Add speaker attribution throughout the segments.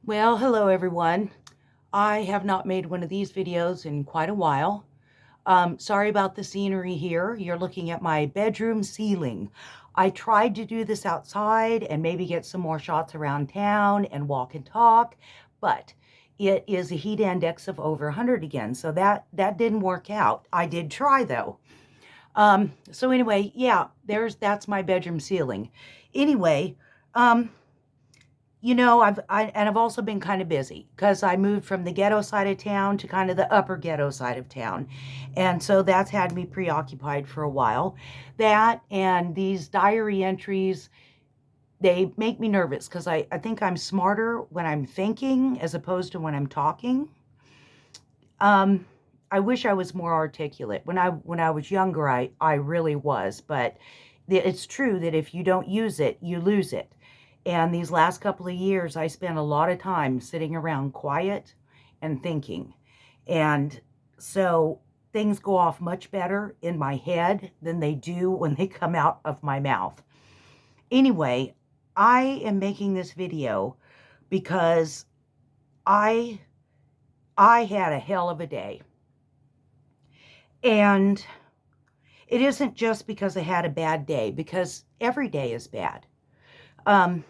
Speaker 1: Well, hello everyone. I have not made one of these videos in quite a while. Sorry about the scenery here. You're looking at my bedroom ceiling. I tried to do this outside and maybe get some more shots around town and walk and talk, but it is a heat index of over 100 again, so that didn't work out. I did try though. So anyway, yeah, that's my bedroom ceiling. Anyway, um, I've also been kind of busy because I moved from the ghetto side of town to kind of the upper ghetto side of town. And so that's had me preoccupied for a while. That and these diary entries, they make me nervous because I think I'm smarter when I'm thinking as opposed to when I'm talking. Um, I wish I was more articulate. When I was younger, I really was, but it's true that if you don't use it, you lose it. And these last couple of years, I spent a lot of time sitting around quiet and thinking. And so things go off much better in my head than they do when they come out of my mouth. Anyway, I am making this video because I I had a hell of a day. And it isn't just because I had a bad day, because every day is bad. Um,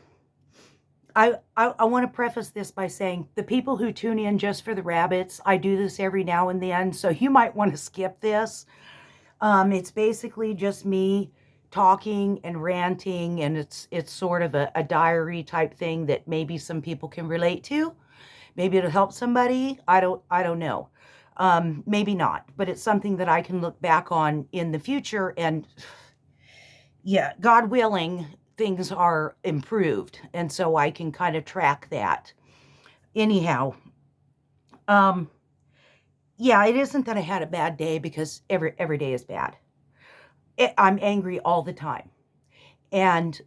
Speaker 1: I want to preface this by saying the people who tune in just for the rabbits, I do this every now and then, so you might want to skip this. It's basically just me talking and ranting, and it's sort of a diary type thing that maybe some people can relate to. Maybe it'll help somebody. I don't know. Maybe not, but it's something that I can look back on in the future and yeah, God willing, things are improved. And so I can kind of track that. Anyhow, um, yeah, it isn't that I had a bad day because every day is bad. I'm angry all the time. And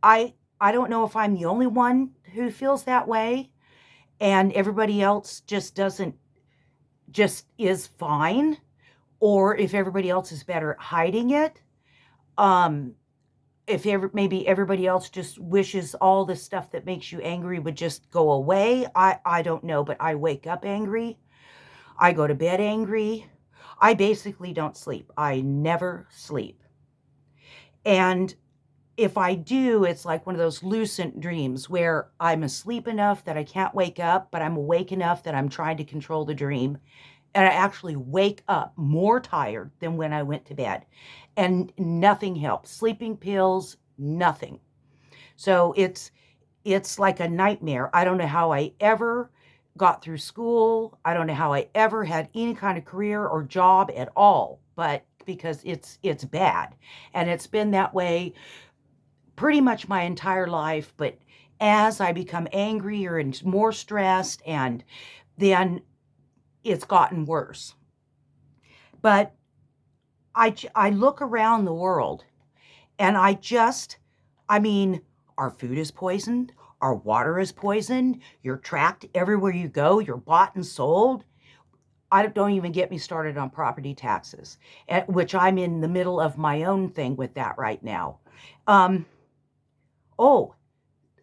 Speaker 1: I don't know if I'm the only one who feels that way and everybody else just is fine, or if everybody else is better at hiding it. Um, if maybe everybody else just wishes all the stuff that makes you angry would just go away. I don't know, but I wake up angry. I go to bed angry. I basically don't sleep. I never sleep. And if I do, it's like one of those lucid dreams where I'm asleep enough that I can't wake up, but I'm awake enough that I'm trying to control the dream. And I actually wake up more tired than when I went to bed. And nothing helps. Sleeping pills, nothing. So it's like a nightmare. I don't know how I ever got through school. I don't know how I ever had any kind of career or job at all, but because it's bad. And it's been that way pretty much my entire life, but as I become angrier and more stressed, and then it's gotten worse. But I look around the world and I mean, our food is poisoned, our water is poisoned, you're tracked everywhere you go, you're bought and sold. I don't even get me started on property taxes, which I'm in the middle of my own thing with that right now. Um, oh,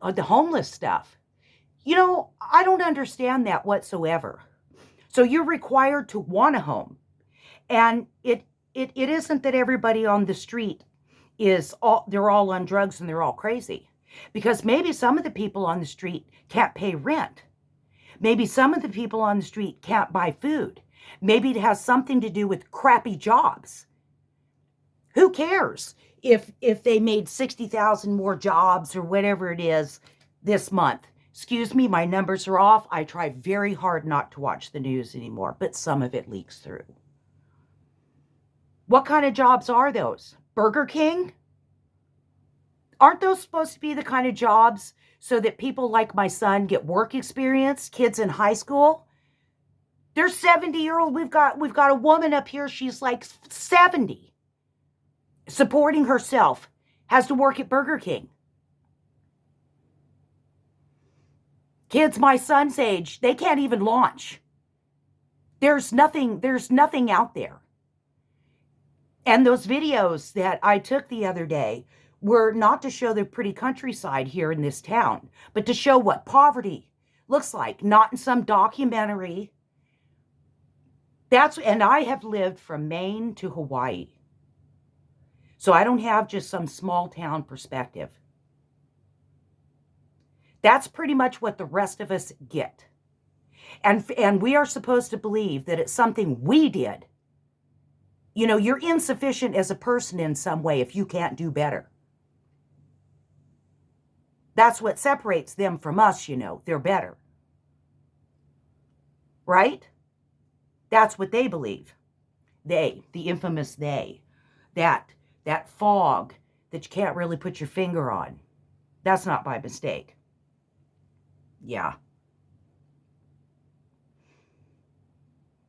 Speaker 1: the homeless stuff. I don't understand that whatsoever. So you're required to want a home. And it isn't that everybody on the street they're all on drugs and they're all crazy. Because maybe some of the people on the street can't pay rent. Maybe some of the people on the street can't buy food. Maybe it has something to do with crappy jobs. Who cares if they made 60,000 more jobs or whatever it is this month? Excuse me, my numbers are off. I try very hard not to watch the news anymore, but some of it leaks through. What kind of jobs are those? Burger King? Aren't those supposed to be the kind of jobs so that people like my son get work experience, kids in high school? They're 70-year-old. We've got a woman up here, she's like 70, supporting herself, has to work at Burger King. Kids my son's age, they can't even launch. There's nothing out there. And those videos that I took the other day were not to show the pretty countryside here in this town, but to show what poverty, looks like, not in some documentary. And I have lived from Maine to Hawaii. So I don't have just some small town perspective. That's pretty much what the rest of us get. And we are supposed to believe that it's something we did. You know, you're insufficient as a person in some way if you can't do better. That's what separates them from us, you know. They're better. Right? That's what they believe. They, the infamous they. That fog that you can't really put your finger on. That's not by mistake. Yeah.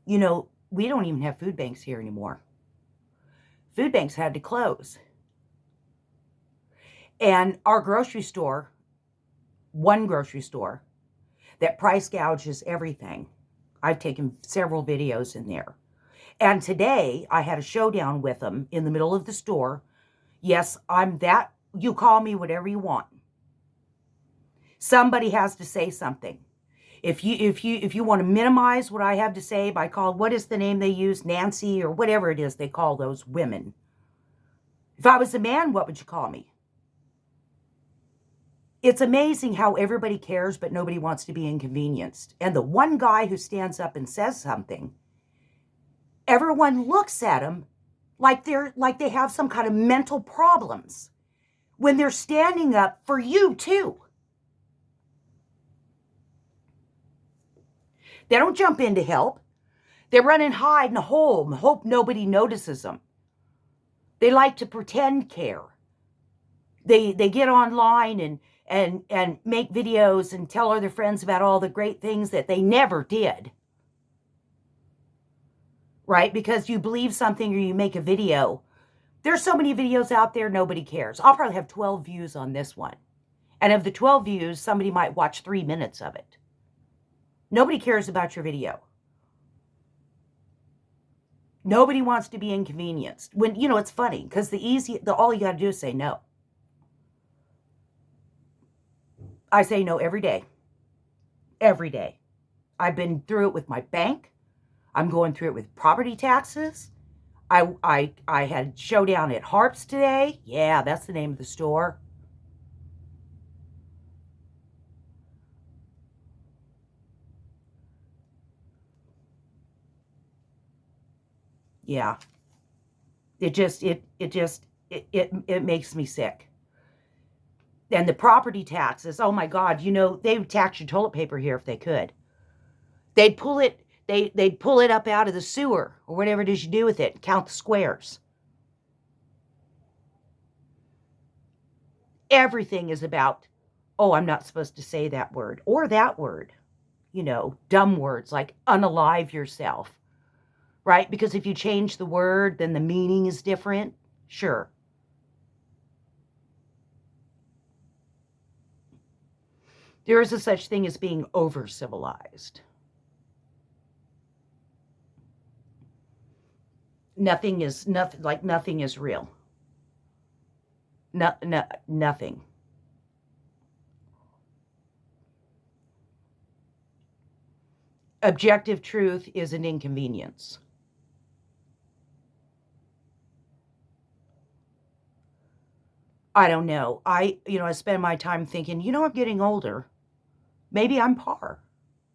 Speaker 1: You know, we don't even have food banks here anymore. Food banks had to close. And our grocery store, one grocery store, that price gouges everything. I've taken several videos in there. And today I had a showdown with them in the middle of the store. Yes, I'm that. You call me whatever you want. Somebody has to say something. If you want to minimize what I have to say by calling, what is the name they use, Nancy or whatever it is they call those women. If I was a man, what would you call me? It's amazing how everybody cares, but nobody wants to be inconvenienced. And the one guy who stands up and says something, everyone looks at him like they have some kind of mental problems when they're standing up for you too. They don't jump in to help. They run and hide in a hole and hope nobody notices them. They like to pretend care. They get online and make videos and tell other friends about all the great things that they never did. Right? Because you believe something or you make a video. There's so many videos out there, nobody cares. I'll probably have 12 views on this one. And of the 12 views, somebody might watch 3 minutes of it. Nobody cares about your video. Nobody wants to be inconvenienced. When, you know, it's funny because all you got to do is say no. I say no every day. Every day. I've been through it with my bank. I'm going through it with property taxes. I had showdown at Harps today. Yeah, that's the name of the store. Yeah. It makes me sick. And the property taxes, oh my God, you know, they would tax your toilet paper here if they could. They'd pull it up out of the sewer or whatever it is you do with it, count the squares. Everything is about, oh, I'm not supposed to say that word or that word. You know, dumb words like unalive yourself, right? Because if you change the word, then the meaning is different. Sure. There is a such thing as being over-civilized. Nothing is real. Nothing. Objective truth is an inconvenience. I don't know. I spend my time thinking, I'm getting older. Maybe I'm par.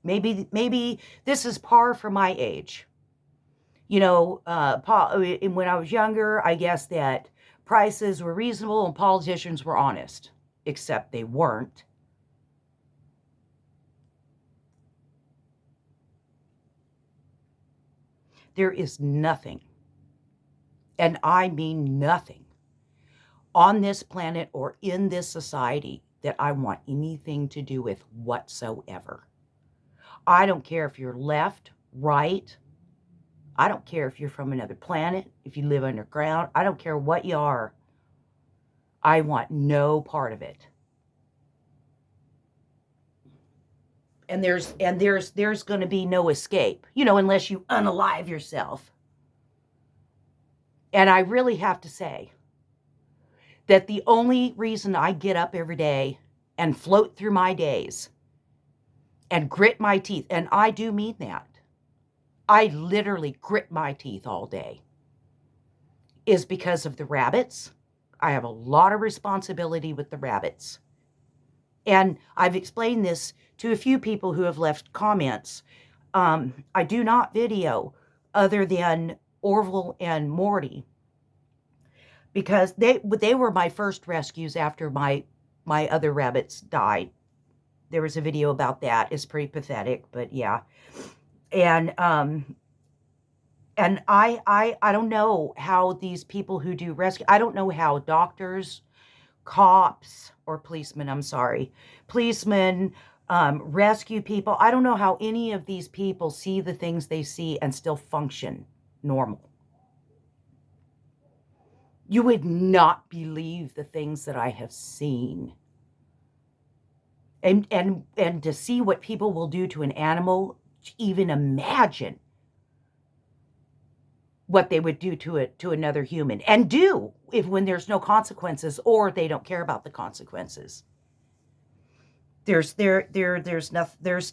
Speaker 1: Maybe this is par for my age. When I was younger, I guess that prices were reasonable and politicians were honest, except they weren't. There is nothing, and I mean nothing, on this planet or in this society that I want anything to do with whatsoever. I don't care if you're left, right. I don't care if you're from another planet, if you live underground. I don't care what you are. I want no part of it. And there's going to be no escape, unless you unalive yourself. And I really have to say that the only reason I get up every day and float through my days and grit my teeth. And I do mean that. I literally grit my teeth all day, is because of the rabbits. I have a lot of responsibility with the rabbits. And I've explained this to a few people who have left comments. I do not video other than Orville and Morty, because they were my first rescues after my other rabbits died. There was a video about that. It's pretty pathetic, but yeah. And I don't know how these people who do rescue, I don't know how doctors, cops, or policemen, I'm sorry, policemen, rescue people, I don't know how any of these people see the things they see and still function normal. You would not believe the things that I have seen. And to see what people will do to an animal, to even imagine what they would do to another human, and do if when there's no consequences, or they don't care about the consequences. There's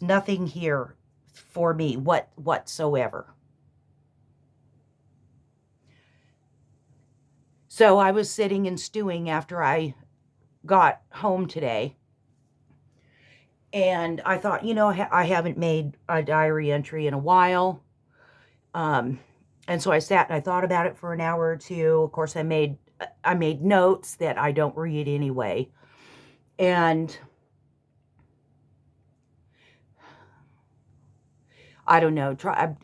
Speaker 1: nothing here for me whatsoever. So I was sitting and stewing after I got home today, and I thought, I haven't made a diary entry in a while. And so I sat and I thought about it for an hour or two. Of course, I made notes that I don't read anyway. And I don't know.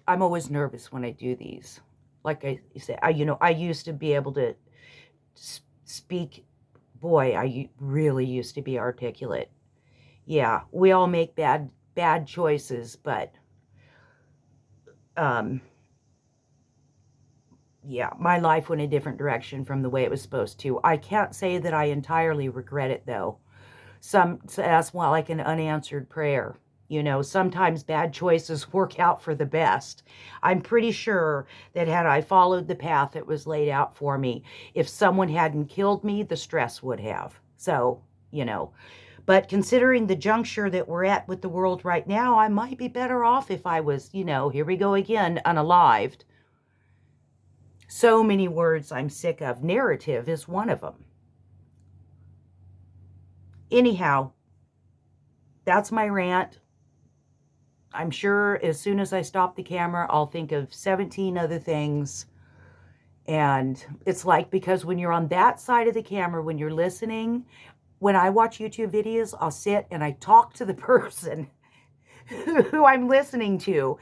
Speaker 1: I'm always nervous when I do these. Like I said, I used to be able to speak. Boy, I really used to be articulate. Yeah, we all make bad choices, but yeah, my life went a different direction from the way it was supposed to. I can't say that I entirely regret it, though. That's more like an unanswered prayer. Sometimes bad choices work out for the best. I'm pretty sure that had I followed the path that was laid out for me, if someone hadn't killed me, the stress would have. So, but considering the juncture that we're at with the world right now, I might be better off if I was, here we go again, unalived. So many words I'm sick of. Narrative is one of them. Anyhow, that's my rant. I'm sure as soon as I stop the camera, I'll think of 17 other things. And it's like, because when you're on that side of the camera, when you're listening, when I watch YouTube videos, I'll sit and I talk to the person who I'm listening to.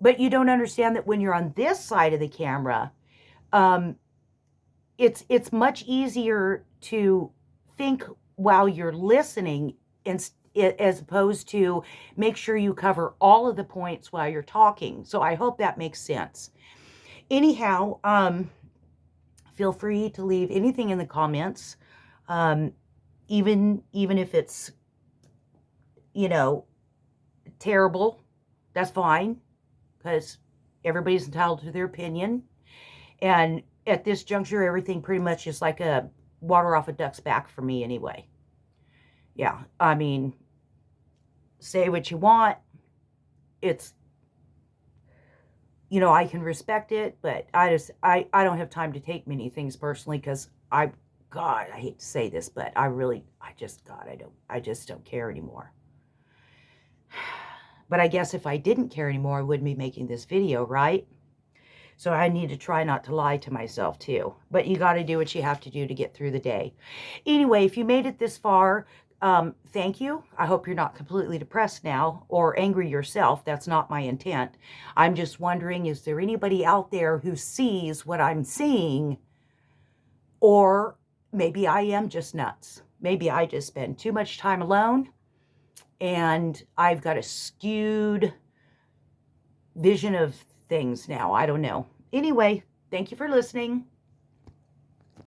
Speaker 1: But you don't understand that when you're on this side of the camera, it's much easier to think while you're listening, as opposed to make sure you cover all of the points while you're talking. So I hope that makes sense. Anyhow, feel free to leave anything in the comments, even if it's, terrible. That's fine, because everybody's entitled to their opinion. And at this juncture, everything pretty much is like a water off a duck's back for me anyway. Yeah, I mean, say what you want. It's, I can respect it, but I don't have time to take many things personally, because God, I hate to say this, but I just don't care anymore. But I guess if I didn't care anymore, I wouldn't be making this video, right? So I need to try not to lie to myself too. But you got to do what you have to do to get through the day. Anyway, if you made it this far, thank you. I hope you're not completely depressed now or angry yourself. That's not my intent. I'm just wondering, is there anybody out there who sees what I'm seeing? Or maybe I am just nuts. Maybe I just spend too much time alone and I've got a skewed vision of things now. I don't know. Anyway, thank you for listening.